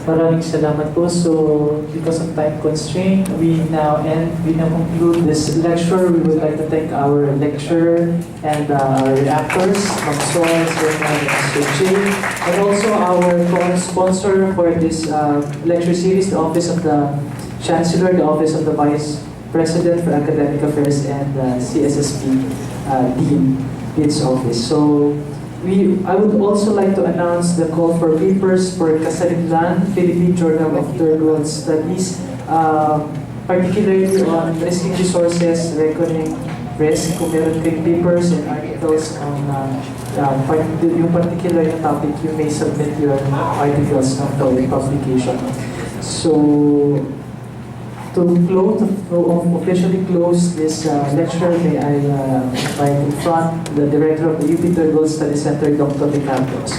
Maraming salamat po. So, because of time constraint, we now conclude this lecture. We would like to thank our lecturer and our reactors, Ma'am Sol, Sir Emmanuel, and Mr. Jay, and also our sponsor for this lecture series, the Office of the Chancellor, the Office of the Vice President for Academic Affairs, and CSSP Dean, its office. So, I would also like to announce the call for papers for Cadag, Philippine Journal of Third World Studies, particularly on risking resources, reckoning risk. Kung meron kayong papers and articles on yung particular na topic, you may submit your articles for publication. So, to officially close this lecture, may I invite in front the Director of the UP Third World Study Center, Dr. Reactors.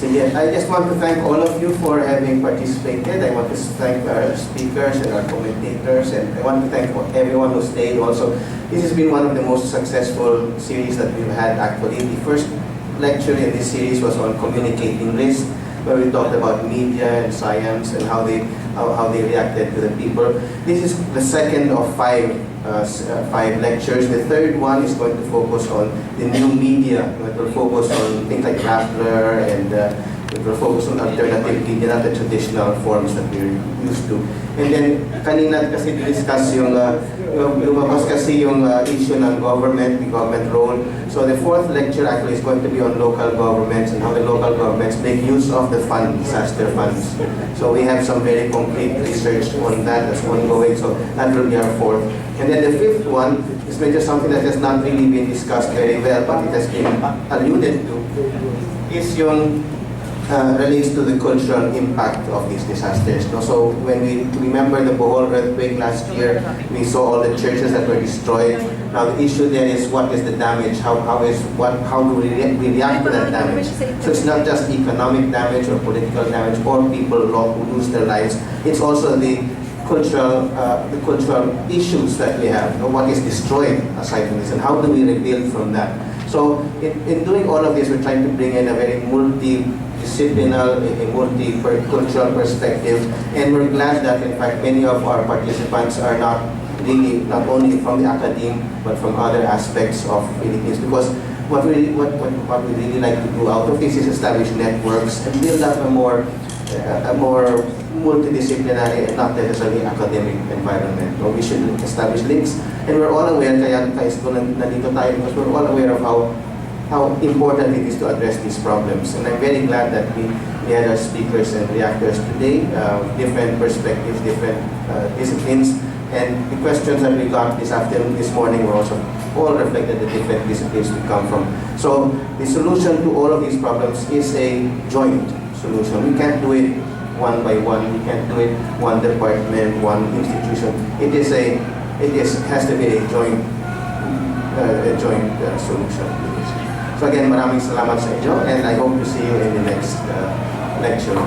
So yeah, I just want to thank all of you for having participated. I want to thank our speakers and our commentators, and I want to thank everyone who stayed also. This has been one of the most successful series that we've had actually. The first lecture in this series was on communicating risk, where we talked about media and science and how they reacted to the people. This is the second of five lectures. The third one is going to focus on the new media. It will focus on things like Rappler, and it will focus on alternative media, not the traditional forms that we're used to. And then, kanina kasi discuss yung lumabas kasi yung issue ng government, the government role. So the fourth lecture actually is going to be on local governments and how the local governments make use of the fund, disaster funds. So we have some very concrete research on that that's ongoing. So that will be our fourth. And then the fifth one is maybe something that has not really been discussed very well, but it has been alluded to, is yung relates to the cultural impact of these disasters. No? So when we remember the Bohol earthquake last year, we saw all the churches that were destroyed. Now the issue there is what is the damage? How do we react to that damage? So it's not just economic damage or political damage or people who lose their lives. It's also the cultural issues that we have. You know, what is destroyed aside from this, and how do we rebuild from that? So in doing all of this, we're trying to bring in a very multidisciplinary, a multicultural perspective, and we're glad that in fact many of our participants are not only from the academe but from other aspects of Philippines, because what we really like to do out of this is establish networks and build up a more multidisciplinary and not necessarily academic environment. So we should establish links, and we're all aware, kaya nandito tayo, because we're all aware of how important it is to address these problems. And I'm very glad that we had our speakers and reactors today, different perspectives, different disciplines, and the questions that we got this afternoon, this morning, were also all reflected the different disciplines we come from. So the solution to all of these problems is a joint solution. We can't do it one by one. We can't do it one department, one institution. It has to be a joint solution. So again, maraming salamat sa inyo, and I hope to see you in the next lecture.